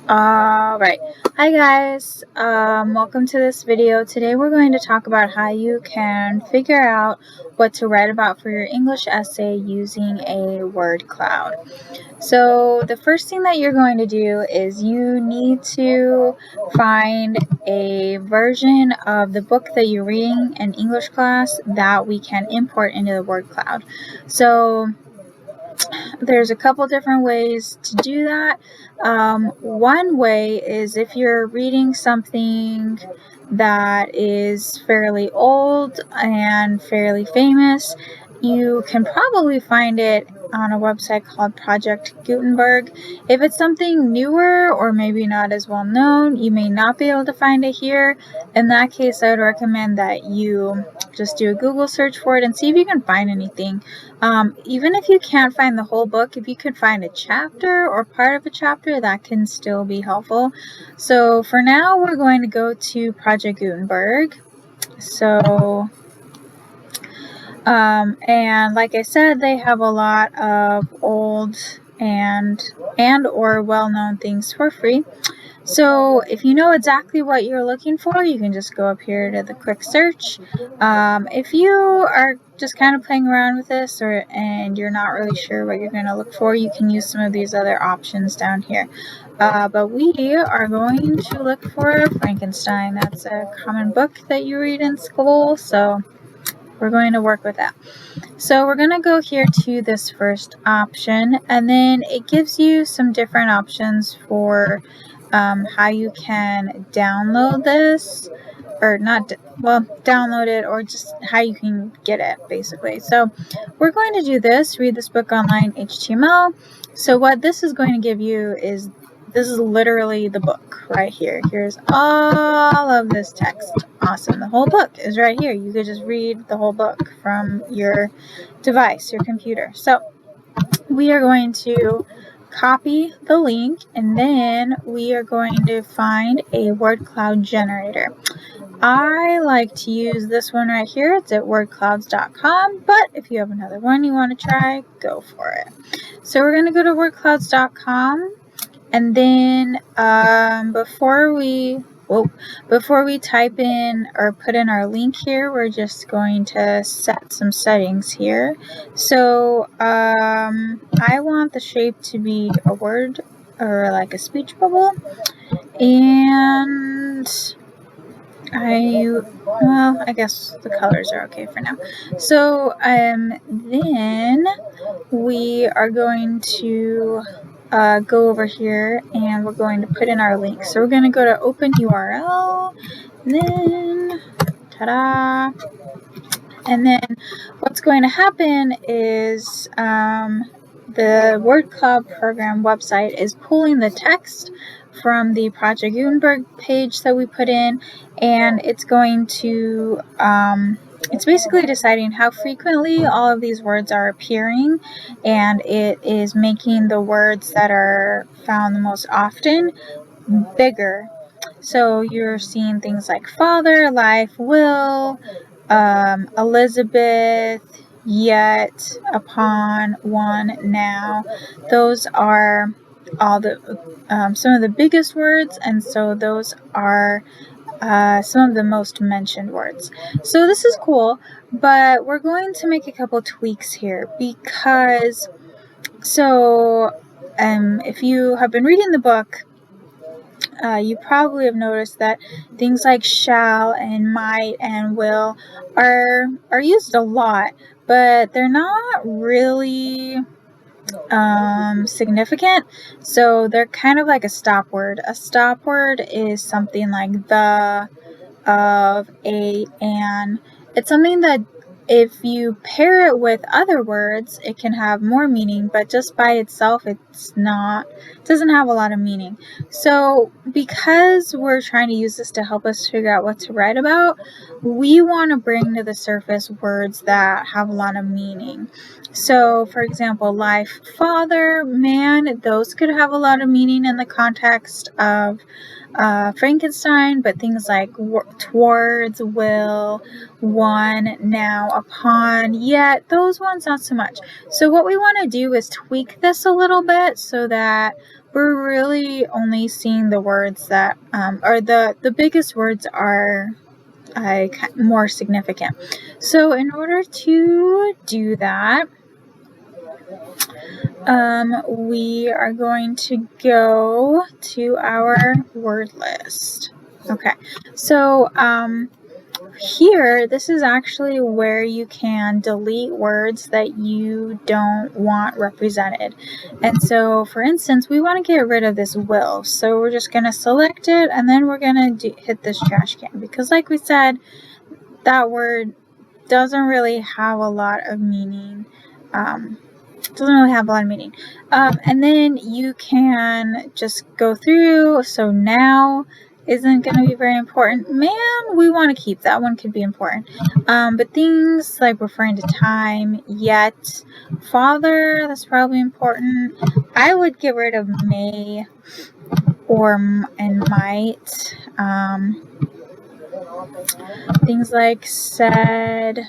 Alright, hi guys, welcome to this video. Today we're going to talk about how you can figure out what to write about for your English essay using a word cloud. So the first thing that you're going to do is you need to find a version of the book that you're reading in English class that we can import into the word cloud. So there's a couple different ways to do that. One way is if you're reading something that is fairly old and fairly famous, you can probably find it on a website called Project Gutenberg. If it's something newer or maybe not as well known, you may not be able to find it here. In that case, I would recommend that you just do a Google search for it and see if you can find anything. Even if you can't find the whole book, if you could find a chapter or part of a chapter, that can still be helpful. So for now, we're going to go to Project Gutenberg. So and like I said, they have a lot of old and or well-known things for free. So if you know exactly what you're looking for, you can just go up here to the quick search. If you are just kind of playing around with this and you're not really sure what you're going to look for, you can use some of these other options down here. But we are going to look for Frankenstein. That's a common book that you read in school, so we're going to work with that. So we're going to go here to this first option, and then it gives you some different options for how you can download this, or not, well, download it, or just how you can get it, basically. So we're going to do this, read this book online HTML. So what this is going to give you is, this is literally the book right here. Here's all of this text. Awesome. The whole book is right here. You could just read the whole book from your device, your computer. So we are going to copy the link, and then we are going to find a word cloud generator. I like to use this one right here. It's at wordclouds.com, but if you have another one you want to try, go for it. So we're going to go to wordclouds.com, and then before we type in or put in our link here, we're just going to set some settings here. So I want the shape to be a word or like a speech bubble, and I guess the colors are okay for now. So then we are going to go over here and we're going to put in our link. So we're going to go to open URL, and then ta-da! And then what's going to happen is the Word Cloud program website is pulling the text from the Project Gutenberg page that we put in, and it's going to it's basically deciding how frequently all of these words are appearing, and it is making the words that are found the most often bigger. So you're seeing things like father, life, will, Elizabeth, yet, upon, one, now. Those are all the some of the biggest words, and so those are some of the most mentioned words. So this is cool, but we're going to make a couple tweaks here because, so if you have been reading the book, you probably have noticed that things like shall and might and will are used a lot, but they're not really significant. So they're kind of like a stop word. A stop word is something like the, of, a, and. It's something that if you pair it with other words, it can have more meaning, but just by itself, it doesn't have a lot of meaning. So because we're trying to use this to help us figure out what to write about, we want to bring to the surface words that have a lot of meaning. So for example, life, father, man, those could have a lot of meaning in the context of Frankenstein, but things like towards, will, one, now, upon, yet, those ones not so much. So what we want to do is tweak this a little bit so that we're really only seeing the words that are the biggest words are more significant. So in order to do that, we are going to go to our word list. Okay, so here, this is actually where you can delete words that you don't want represented. And so, for instance, we want to get rid of this will. So we're just going to select it, and then we're going to hit this trash can. Because like we said, that word doesn't really have a lot of meaning. And then you can just go through. So now isn't going to be very important. Man, we want to keep that one, could be important. But things like referring to time, yet, father, that's probably important. I would get rid of may and might. Things like said,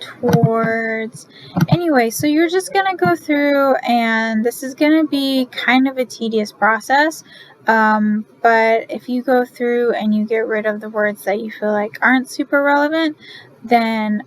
towards. Anyway, so you're just going to go through, and this is going to be kind of a tedious process. But if you go through and you get rid of the words that you feel like aren't super relevant, then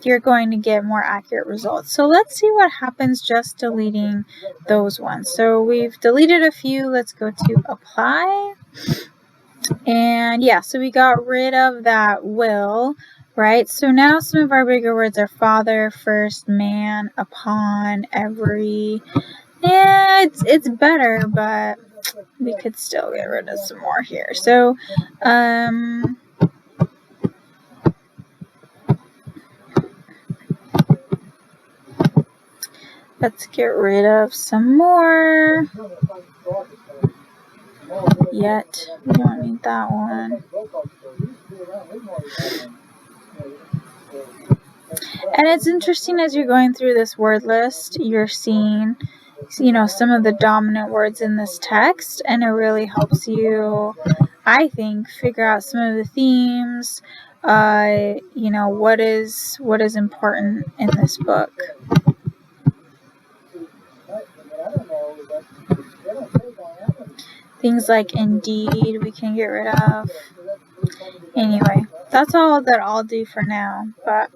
you're going to get more accurate results. So let's see what happens just deleting those ones. So we've deleted a few. Let's go to apply. And yeah, so we got rid of that will, right? So now some of our bigger words are father, first, man, upon, every. Yeah, it's better, but we could still get rid of some more here. So, let's get rid of some more. Yet, we don't need that one. And it's interesting as you're going through this word list, you're seeing, some of the dominant words in this text, and it really helps you, I think, figure out some of the themes, what is important in this book. Things like indeed we can get rid of. Anyway, that's all that I'll do for now. But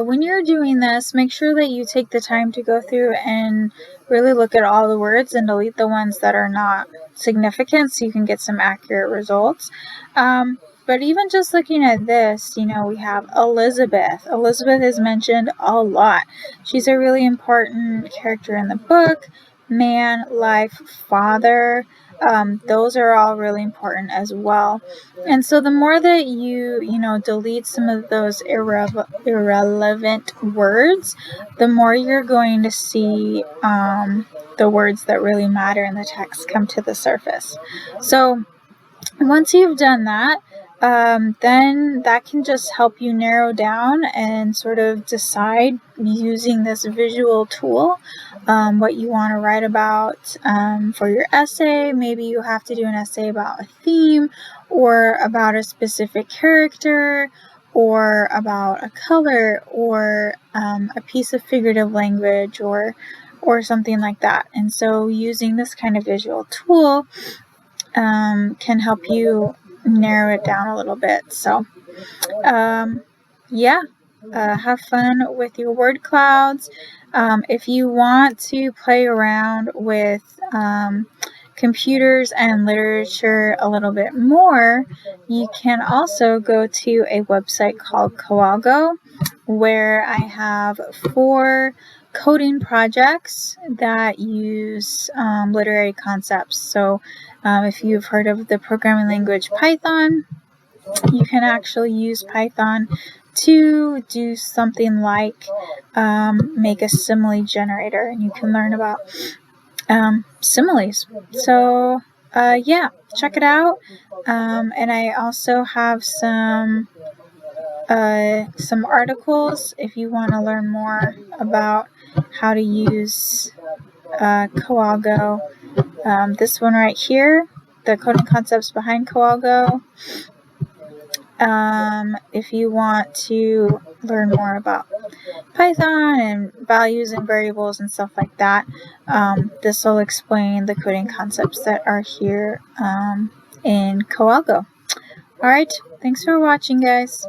when you're doing this, make sure that you take the time to go through and really look at all the words and delete the ones that are not significant so you can get some accurate results. But even just looking at this, we have Elizabeth. Elizabeth is mentioned a lot. She's a really important character in the book. Man, life, father. Those are all really important as well. And so the more that you delete some of those irrelevant words, the more you're going to see the words that really matter in the text come to the surface. So once you've done that, then that can just help you narrow down and sort of decide using this visual tool what you want to write about for your essay. Maybe you have to do an essay about a theme or about a specific character or about a color or a piece of figurative language or something like that. And so using this kind of visual tool can help you narrow it down a little bit. So have fun with your word clouds. If you want to play around with computers and literature a little bit more, you can also go to a website called Koalgo, where I have 4 coding projects that use literary concepts. So if you've heard of the programming language Python, you can actually use Python to do something like make a simile generator, and you can learn about similes. So check it out. And I also have some articles if you want to learn more about how to use Koalgo. This one right here, the coding concepts behind Koalgo. If you want to learn more about Python and values and variables and stuff like that. This will explain the coding concepts that are here in Koalgo. Alright, thanks for watching, guys.